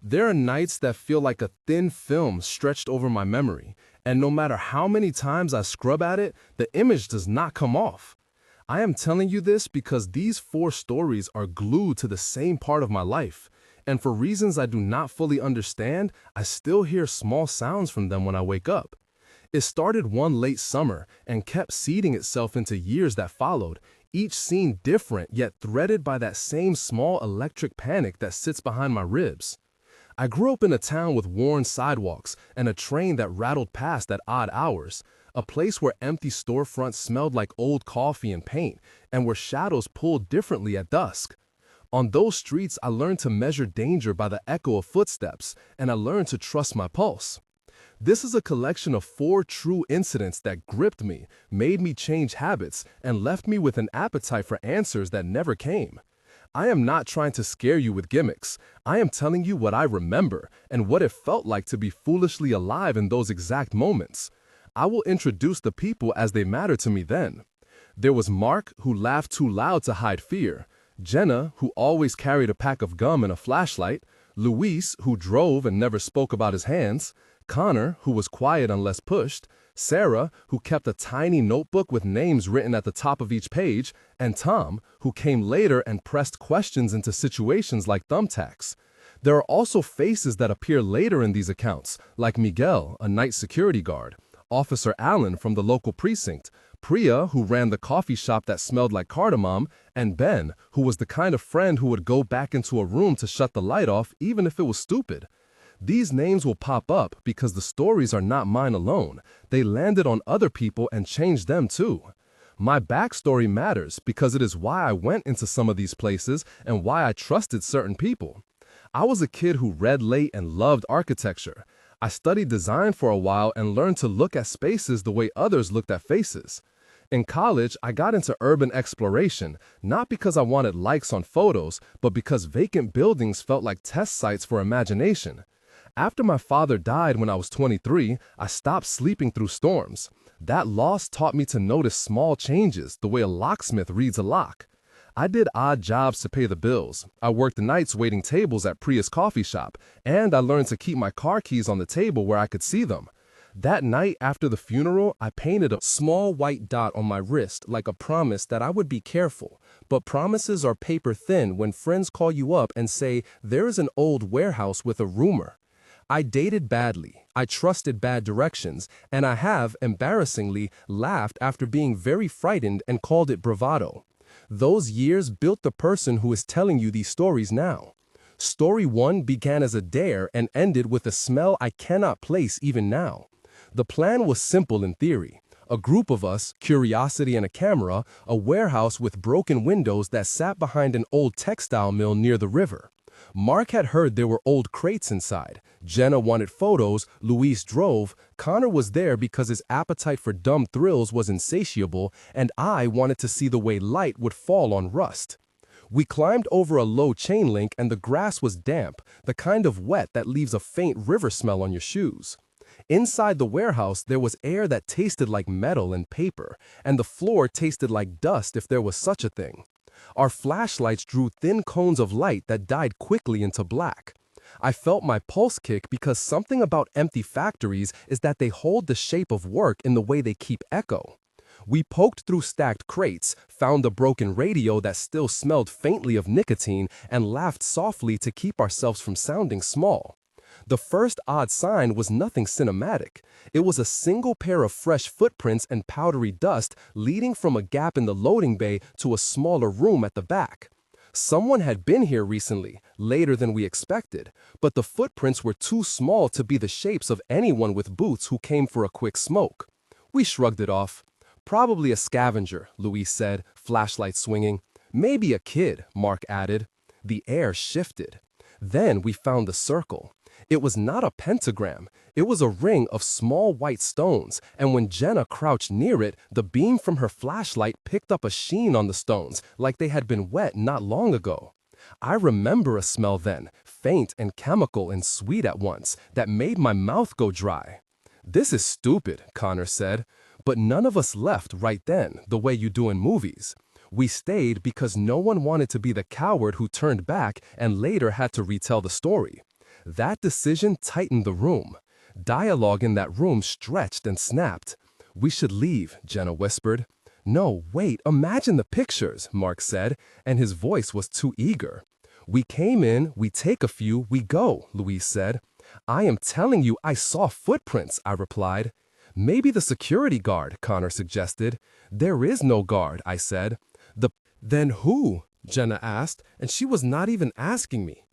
There are nights that feel like a thin film stretched over my memory, and no matter how many times I scrub at it, the image does not come off. I am telling you this because these four stories are glued to the same part of my life, and for reasons I do not fully understand, I still hear small sounds from them when I wake up. It started one late summer and kept seeding itself into years that followed, each scene different yet threaded by that same small electric panic that sits behind my ribs. I grew up in a town with worn sidewalks and a train that rattled past at odd hours, a place where empty storefronts smelled like old coffee and paint, and where shadows pulled differently at dusk. On those streets, I learned to measure danger by the echo of footsteps, and I learned to trust my pulse. This is a collection of four true incidents that gripped me, made me change habits, and left me with an appetite for answers that never came. I am not trying to scare you with gimmicks. I am telling you what I remember and what it felt like to be foolishly alive in those exact moments. I will introduce the people as they matter to me then. There was Mark, who laughed too loud to hide fear; Jenna, who always carried a pack of gum and a flashlight; Luis, who drove and never spoke about his hands; Connor, who was quiet unless pushed; Sarah, who kept a tiny notebook with names written at the top of each page; and Tom, who came later and pressed questions into situations like thumbtacks. There are also faces that appear later in these accounts, like Miguel, a night security guard; Officer Allen from the local precinct; Priya, who ran the coffee shop that smelled like cardamom; and Ben, who was the kind of friend who would go back into a room to shut the light off even if it was stupid. These names will pop up because the stories are not mine alone. They landed on other people and changed them too. My backstory matters because it is why I went into some of these places and why I trusted certain people. I was a kid who read late and loved architecture. I studied design for a while and learned to look at spaces the way others looked at faces. In college, I got into urban exploration, not because I wanted likes on photos, but because vacant buildings felt like test sites for imagination. After my father died when I was 23, I stopped sleeping through storms. That loss taught me to notice small changes, the way a locksmith reads a lock. I did odd jobs to pay the bills. I worked nights waiting tables at Priya's coffee shop, and I learned to keep my car keys on the table where I could see them. That night after the funeral, I painted a small white dot on my wrist like a promise that I would be careful. But promises are paper thin when friends call you up and say, "There is an old warehouse with a rumor." I dated badly, I trusted bad directions, and I have, embarrassingly, laughed after being very frightened and called it bravado. Those years built the person who is telling you these stories now. Story 1 began as a dare and ended with a smell I cannot place even now. The plan was simple in theory. A group of us, curiosity and a camera, a warehouse with broken windows that sat behind an old textile mill near the river. Mark had heard there were old crates inside. Jenna wanted photos, Luis drove, Connor was there because his appetite for dumb thrills was insatiable, and I wanted to see the way light would fall on rust. We climbed over a low chain link and the grass was damp, the kind of wet that leaves a faint river smell on your shoes. Inside the warehouse, there was air that tasted like metal and paper, and the floor tasted like dust if there was such a thing. Our flashlights drew thin cones of light that died quickly into black. I felt my pulse kick because something about empty factories is that they hold the shape of work in the way they keep echo. We poked through stacked crates, found a broken radio that still smelled faintly of nicotine, and laughed softly to keep ourselves from sounding small. The first odd sign was nothing cinematic. It was a single pair of fresh footprints and powdery dust leading from a gap in the loading bay to a smaller room at the back. Someone had been here recently, later than we expected, but the footprints were too small to be the shapes of anyone with boots who came for a quick smoke. We shrugged it off. "Probably a scavenger," Luis said, flashlight swinging. "Maybe a kid," Mark added. The air shifted. Then we found the circle. It was not a pentagram. It was a ring of small white stones, and when Jenna crouched near it, the beam from her flashlight picked up a sheen on the stones, like they had been wet not long ago. I remember a smell then, faint and chemical and sweet at once, that made my mouth go dry. "This is stupid," Connor said. But none of us left right then, the way you do in movies. We stayed because no one wanted to be the coward who turned back and later had to retell the story. That decision tightened the room. Dialogue in that room stretched and snapped. "We should leave," Jenna whispered. "No, wait, imagine the pictures," Mark said, and his voice was too eager. "We came in, we take a few, we go," Louise said. "I am telling you, I saw footprints," I replied. "Maybe the security guard," Connor suggested. "There is no guard," I said. Then who?" Jenna asked, and she was not even asking me.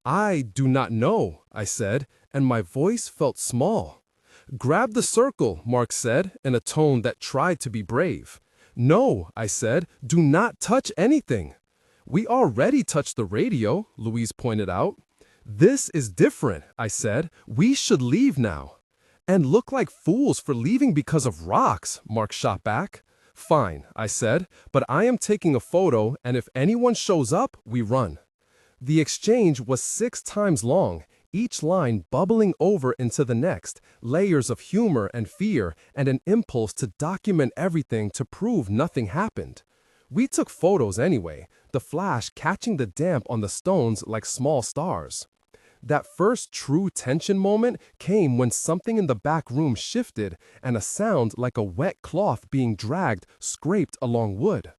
"I do not know," I said, and my voice felt small. "Grab the circle," Mark said, in a tone that tried to be brave. "No," I said, "do not touch anything." "We already touched the radio," Louise pointed out. "This is different," I said. "We should leave now." "And look like fools for leaving because of rocks," Mark shot back. "Fine," I said, "but I am taking a photo, and if anyone shows up, we run." The exchange was 6 times long, each line bubbling over into the next, layers of humor and fear, and an impulse to document everything to prove nothing happened. We took photos anyway, the flash catching the damp on the stones like small stars. That first true tension moment came when something in the back room shifted and a sound like a wet cloth being dragged scraped along wood.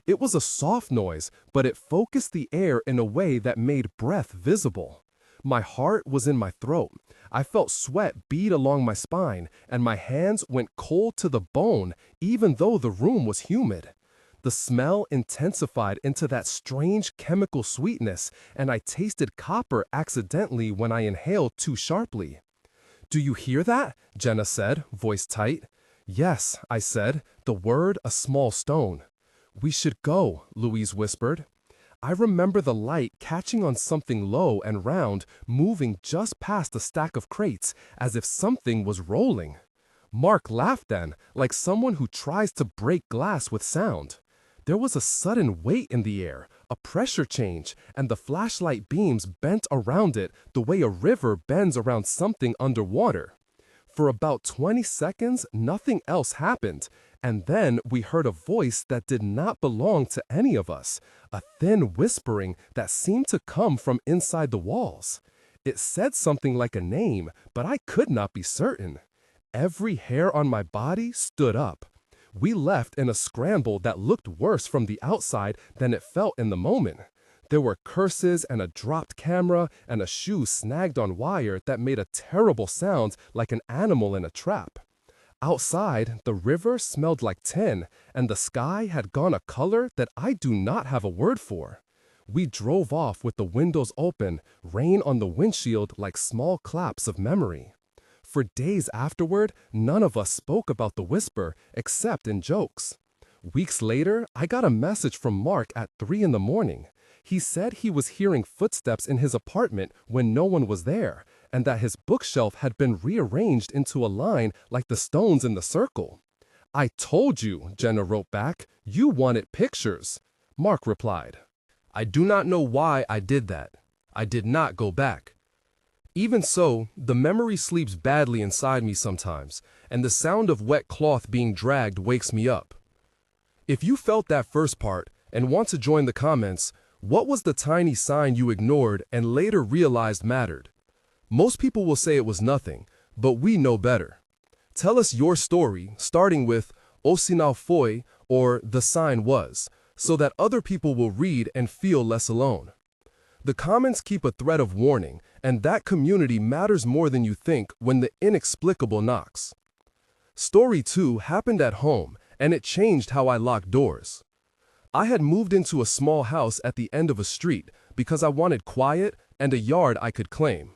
It was a soft noise, but it focused the air in a way that made breath visible. My heart was in my throat. I felt sweat bead along my spine, and my hands went cold to the bone, even though the room was humid. The smell intensified into that strange chemical sweetness, and I tasted copper accidentally when I inhaled too sharply. "Do you hear that?" Jenna said, voice tight. "Yes," I said, the word a small stone. "We should go," Louise whispered. I remember the light catching on something low and round, moving just past a stack of crates, as if something was rolling. Mark laughed then, like someone who tries to break glass with sound. There was a sudden weight in the air, a pressure change, and the flashlight beams bent around it the way a river bends around something underwater. For about 20 seconds, nothing else happened, and then we heard a voice that did not belong to any of us, a thin whispering that seemed to come from inside the walls. It said something like a name, but I could not be certain. Every hair on my body stood up. We left in a scramble that looked worse from the outside than it felt in the moment. There were curses and a dropped camera and a shoe snagged on wire that made a terrible sound like an animal in a trap. Outside, the river smelled like tin, and the sky had gone a color that I do not have a word for. We drove off with the windows open, rain on the windshield like small claps of memory. For days afterward, none of us spoke about the whisper, except in jokes. Weeks later, I got a message from Mark at 3 in the morning. He said he was hearing footsteps in his apartment when no one was there, and that his bookshelf had been rearranged into a line like the stones in the circle. "I told you," Jenna wrote back, "you wanted pictures." Mark replied, "I do not know why I did that. I did not go back." Even so, the memory sleeps badly inside me sometimes, and the sound of wet cloth being dragged wakes me up. If you felt that first part and want to join the comments, what was the tiny sign you ignored and later realized mattered? Most people will say it was nothing, but we know better. Tell us your story, starting with "O sinal foi" or "The sign was," so that other people will read and feel less alone. The comments keep a thread of warning, and that community matters more than you think when the inexplicable knocks. Story 2 happened at home, and it changed how I locked doors. I had moved into a small house at the end of a street because I wanted quiet and a yard I could claim.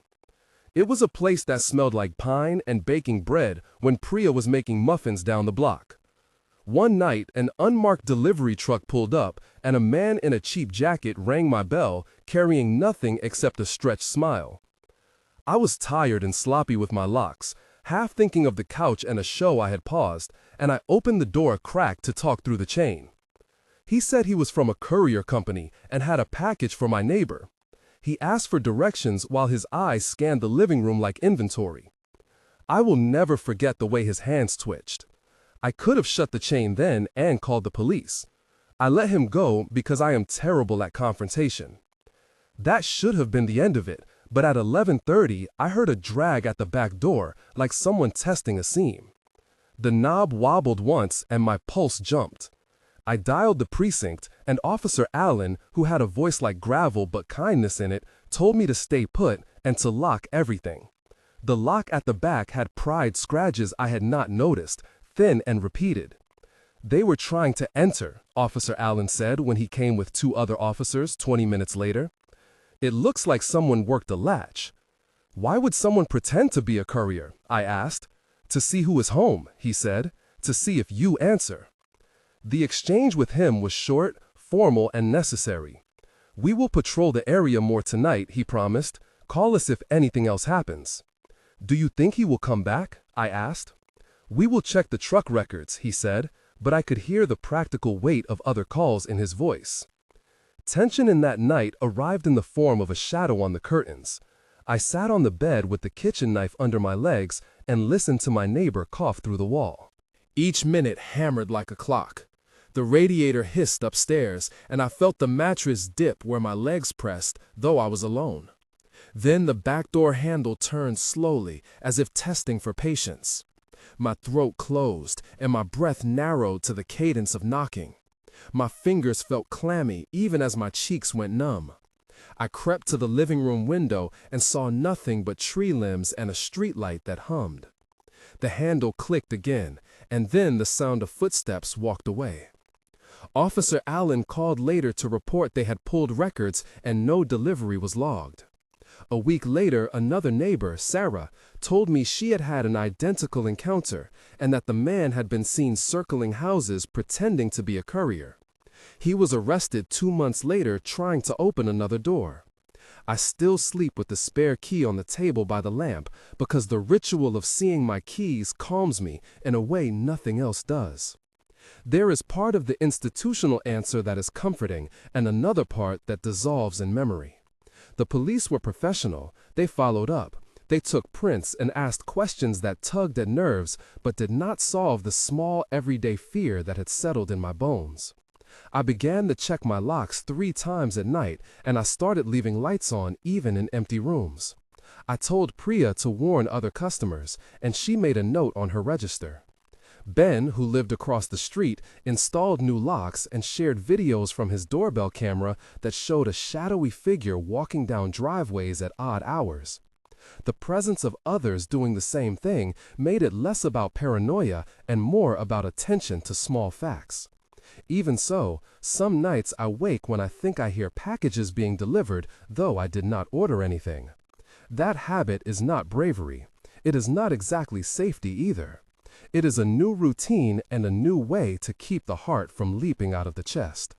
It was a place that smelled like pine and baking bread when Priya was making muffins down the block. One night, an unmarked delivery truck pulled up, and a man in a cheap jacket rang my bell, carrying nothing except a stretched smile. I was tired and sloppy with my locks, half thinking of the couch and a show I had paused, and I opened the door a crack to talk through the chain. He said he was from a courier company and had a package for my neighbor. He asked for directions while his eyes scanned the living room like inventory. I will never forget the way his hands twitched. I could have shut the chain then and called the police. I let him go because I am terrible at confrontation. That should have been the end of it, But at 11:30, I heard a drag at the back door, like someone testing a seam. The knob wobbled once and my pulse jumped. I dialed the precinct, and Officer Allen, who had a voice like gravel but kindness in it, told me to stay put and to lock everything. The lock at the back had pried scratches I had not noticed, thin and repeated. They were trying to enter, Officer Allen said when he came with 2 other officers 20 minutes later. It looks like someone worked a latch. Why would someone pretend to be a courier? I asked. To see who is home, he said, to see if you answer. The exchange with him was short, formal, and necessary. We will patrol the area more tonight, he promised. Call us if anything else happens. Do you think he will come back? I asked. We will check the truck records, he said, but I could hear the practical weight of other calls in his voice. Tension in that night arrived in the form of a shadow on the curtains. I sat on the bed with the kitchen knife under my legs and listened to my neighbor cough through the wall. Each minute hammered like a clock. The radiator hissed upstairs, and I felt the mattress dip where my legs pressed, though I was alone. Then the back door handle turned slowly, as if testing for patience. My throat closed, and my breath narrowed to the cadence of knocking. My fingers felt clammy, even as my cheeks went numb. I crept to the living room window and saw nothing but tree limbs and a streetlight that hummed. The handle clicked again, and then the sound of footsteps walked away. Officer Allen called later to report they had pulled records and no delivery was logged. A week later, another neighbor, Sarah, told me she had had an identical encounter and that the man had been seen circling houses pretending to be a courier. He was arrested 2 months later trying to open another door. I still sleep with the spare key on the table by the lamp because the ritual of seeing my keys calms me in a way nothing else does. There is part of the institutional answer that is comforting and another part that dissolves in memory. The police were professional. They followed up. They took prints and asked questions that tugged at nerves but did not solve the small everyday fear that had settled in my bones. I began to check my locks 3 times at night, and I started leaving lights on even in empty rooms. I told Priya to warn other customers, and she made a note on her register. Ben, who lived across the street, installed new locks and shared videos from his doorbell camera that showed a shadowy figure walking down driveways at odd hours. The presence of others doing the same thing made it less about paranoia and more about attention to small facts. Even so, some nights I wake when I think I hear packages being delivered, though I did not order anything. That habit is not bravery. It is not exactly safety either. It is a new routine and a new way to keep the heart from leaping out of the chest.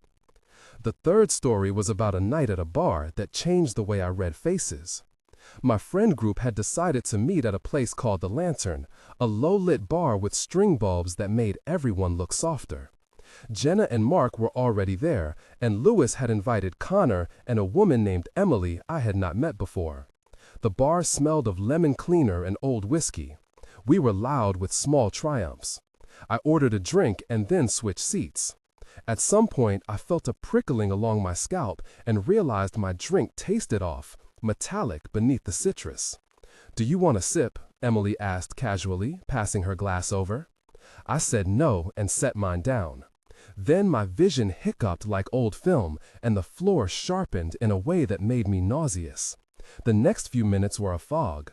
The third story was about a night at a bar that changed the way I read faces. My friend group had decided to meet at a place called The Lantern, a low-lit bar with string bulbs that made everyone look softer. Jenna and Mark were already there, and Lewis had invited Connor and a woman named Emily I had not met before. The bar smelled of lemon cleaner and old whiskey. We were loud with small triumphs. I ordered a drink and then switched seats. At some point, I felt a prickling along my scalp and realized my drink tasted off, metallic beneath the citrus. "Do you want a sip?" Emily asked casually, passing her glass over. I said no and set mine down. Then my vision hiccuped like old film, and the floor sharpened in a way that made me nauseous. The next few minutes were a fog.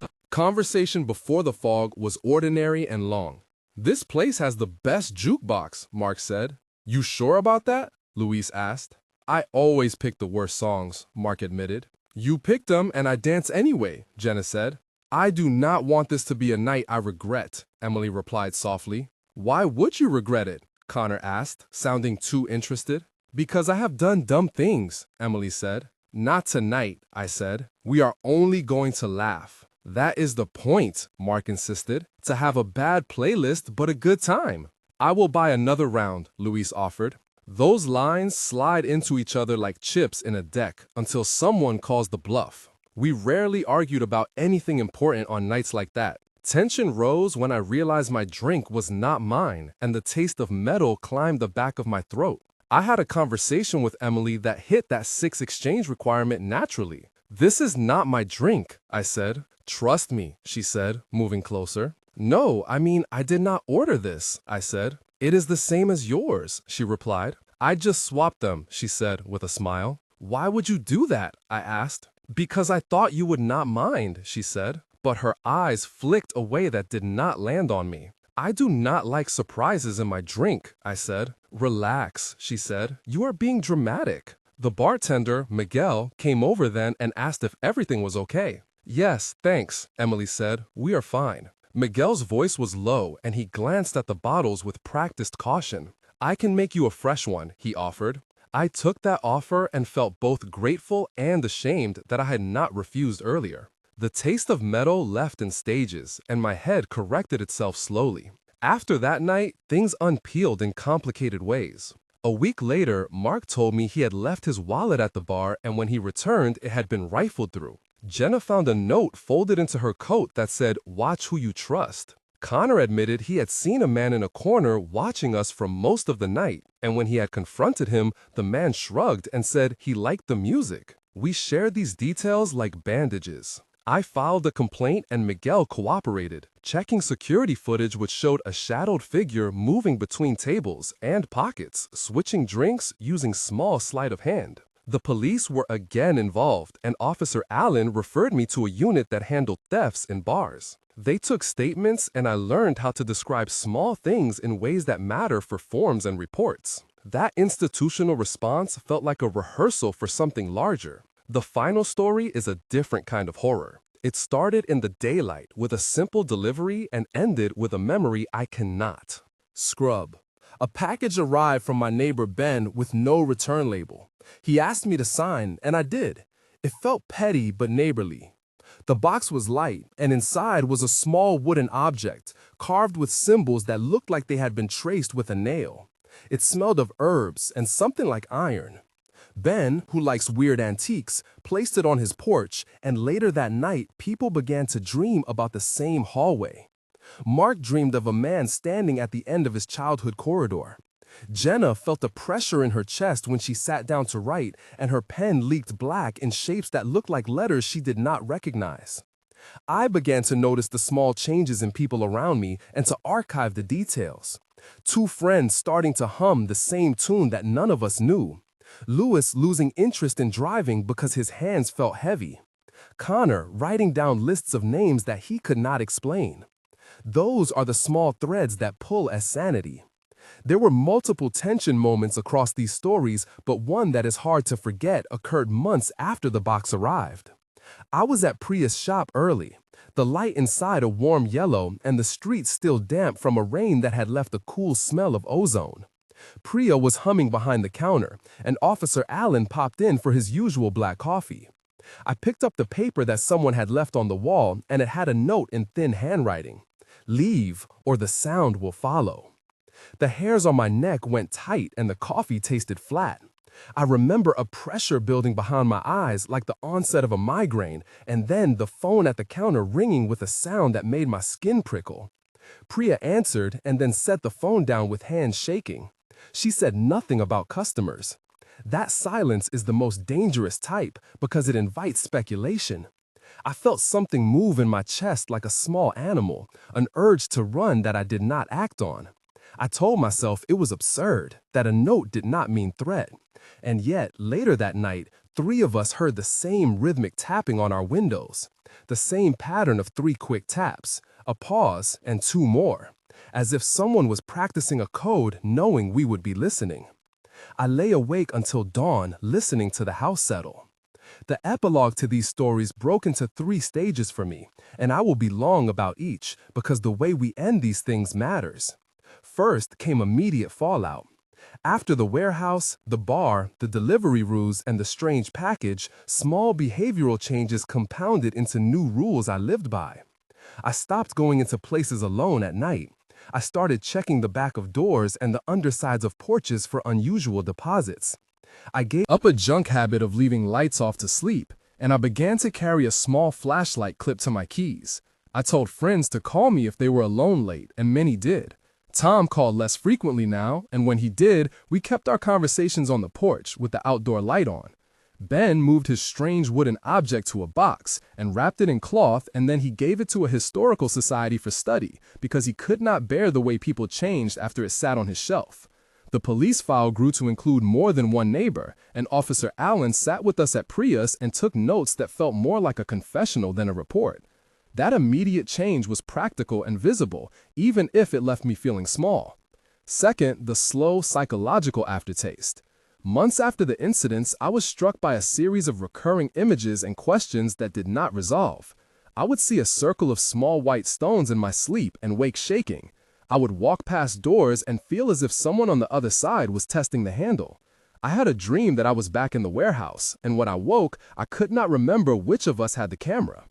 The conversation before the fog was ordinary and long. "This place has the best jukebox," Mark said. "You sure about that?" Luis asked. "I always pick the worst songs," Mark admitted. "You picked them and I dance anyway," Jenna said. "I do not want this to be a night I regret," Emily replied softly. "Why would you regret it?" Connor asked, sounding too interested. "Because I have done dumb things," Emily said. "Not tonight," I said. "We are only going to laugh." "That is the point," Mark insisted. "To have a bad playlist but a good time." "I will buy another round," Luis offered. Those lines slide into each other like chips in a deck until someone calls the bluff. We rarely argued about anything important on nights like that. Tension rose when I realized my drink was not mine, and the taste of metal climbed the back of my throat. I had a conversation with Emily that hit that 6 exchange requirement naturally. "This is not my drink," I said. "Trust me," she said, moving closer. "No, I mean, I did not order this," I said. "It is the same as yours," she replied. "I just swapped them," she said with a smile. "Why would you do that?" I asked. "Because I thought you would not mind," she said. But her eyes flicked a way that did not land on me. "I do not like surprises in my drink," I said. "Relax," she said. "You are being dramatic." The bartender, Miguel, came over then and asked if everything was okay. "Yes, thanks," Emily said. "We are fine." Miguel's voice was low, and he glanced at the bottles with practiced caution. "I can make you a fresh one," he offered. I took that offer and felt both grateful and ashamed that I had not refused earlier. The taste of metal left in stages, and my head corrected itself slowly. After that night, things unpeeled in complicated ways. A week later, Mark told me he had left his wallet at the bar, and when he returned, it had been rifled through. Jenna found a note folded into her coat that said, "Watch who you trust." Connor admitted he had seen a man in a corner watching us for most of the night, and when he had confronted him, the man shrugged and said he liked the music. We shared these details like bandages. I filed a complaint and Miguel cooperated, checking security footage which showed a shadowed figure moving between tables and pockets, switching drinks using small sleight of hand. The police were again involved, and Officer Allen referred me to a unit that handled thefts in bars. They took statements, and I learned how to describe small things in ways that matter for forms and reports. That institutional response felt like a rehearsal for something larger. The final story is a different kind of horror. It started in the daylight with a simple delivery and ended with a memory I cannot. Scrub. A package arrived from my neighbor Ben with no return label. He asked me to sign, and I did. It felt petty but neighborly. The box was light, and inside was a small wooden object, carved with symbols that looked like they had been traced with a nail. It smelled of herbs and something like iron. Ben, who likes weird antiques, placed it on his porch, and later that night, people began to dream about the same hallway. Mark dreamed of a man standing at the end of his childhood corridor. Jenna felt a pressure in her chest when she sat down to write, and her pen leaked black in shapes that looked like letters she did not recognize. I began to notice the small changes in people around me and to archive the details. Two friends starting to hum the same tune that none of us knew. Lewis losing interest in driving because his hands felt heavy. Connor writing down lists of names that he could not explain. Those are the small threads that pull as sanity. There were multiple tension moments across these stories, but one that is hard to forget occurred months after the box arrived. I was at Priya's shop early, the light inside a warm yellow and the street still damp from a rain that had left a cool smell of ozone. Priya was humming behind the counter, and Officer Allen popped in for his usual black coffee. I picked up the paper that someone had left on the wall, and it had a note in thin handwriting. "Leave, or the sound will follow." The hairs on my neck went tight and the coffee tasted flat. I remember a pressure building behind my eyes like the onset of a migraine, and then the phone at the counter ringing with a sound that made my skin prickle. Priya answered and then set the phone down with hands shaking. She said nothing about customers. That silence is the most dangerous type because it invites speculation. I felt something move in my chest like a small animal, an urge to run that I did not act on. I told myself it was absurd, that a note did not mean threat. And yet, later that night, 3 of us heard the same rhythmic tapping on our windows. The same pattern of 3 quick taps, a pause, and 2 more. As if someone was practicing a code knowing we would be listening. I lay awake until dawn, listening to the house settle. The epilogue to these stories broke into 3 stages for me, and I will be long about each because the way we end these things matters. First came immediate fallout. After the warehouse, the bar, the delivery ruse, and the strange package, small behavioral changes compounded into new rules I lived by. I stopped going into places alone at night. I started checking the back of doors and the undersides of porches for unusual deposits. I gave up a junk habit of leaving lights off to sleep, and I began to carry a small flashlight clipped to my keys. I told friends to call me if they were alone late, and many did. Tom called less frequently now, and when he did, we kept our conversations on the porch with the outdoor light on. Ben moved his strange wooden object to a box and wrapped it in cloth, and then he gave it to a historical society for study because he could not bear the way people changed after it sat on his shelf. The police file grew to include more than one neighbor, and Officer Allen sat with us at Prius and took notes that felt more like a confessional than a report. That immediate change was practical and visible, even if it left me feeling small. Second, the slow psychological aftertaste. Months after the incidents, I was struck by a series of recurring images and questions that did not resolve. I would see a circle of small white stones in my sleep and wake shaking. I would walk past doors and feel as if someone on the other side was testing the handle. I had a dream that I was back in the warehouse, and when I woke, I could not remember which of us had the camera.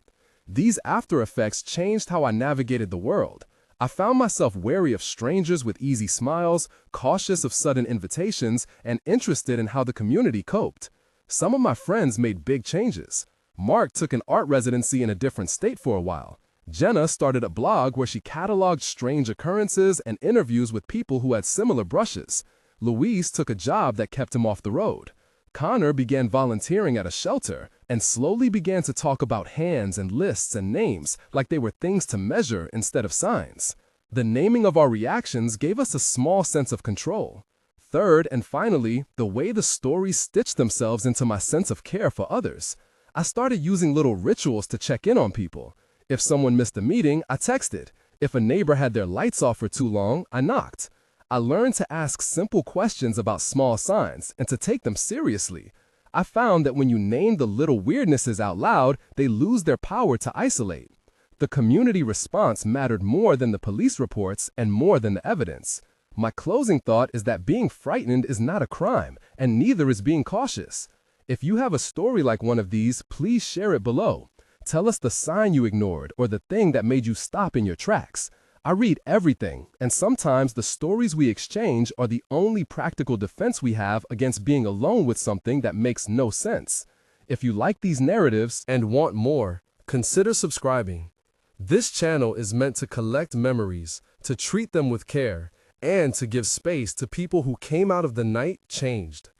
These after effects changed how I navigated the world. I found myself wary of strangers with easy smiles, cautious of sudden invitations, and interested in how the community coped. Some of my friends made big changes. Mark took an art residency in a different state for a while. Jenna started a blog where she cataloged strange occurrences and interviews with people who had similar brushes. Luis took a job that kept him off the road. Connor began volunteering at a shelter and slowly began to talk about hands and lists and names like they were things to measure instead of signs. The naming of our reactions gave us a small sense of control. Third, and finally, the way the stories stitched themselves into my sense of care for others. I started using little rituals to check in on people. If someone missed a meeting, I texted. If a neighbor had their lights off for too long, I knocked. I learned to ask simple questions about small signs and to take them seriously. I found that when you name the little weirdnesses out loud, they lose their power to isolate. The community response mattered more than the police reports and more than the evidence. My closing thought is that being frightened is not a crime, and neither is being cautious. If you have a story like one of these, please share it below. Tell us the sign you ignored or the thing that made you stop in your tracks. I read everything, and sometimes the stories we exchange are the only practical defense we have against being alone with something that makes no sense. If you like these narratives and want more, consider subscribing. This channel is meant to collect memories, to treat them with care, and to give space to people who came out of the night changed.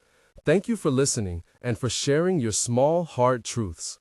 Thank you for listening and for sharing your small, hard truths.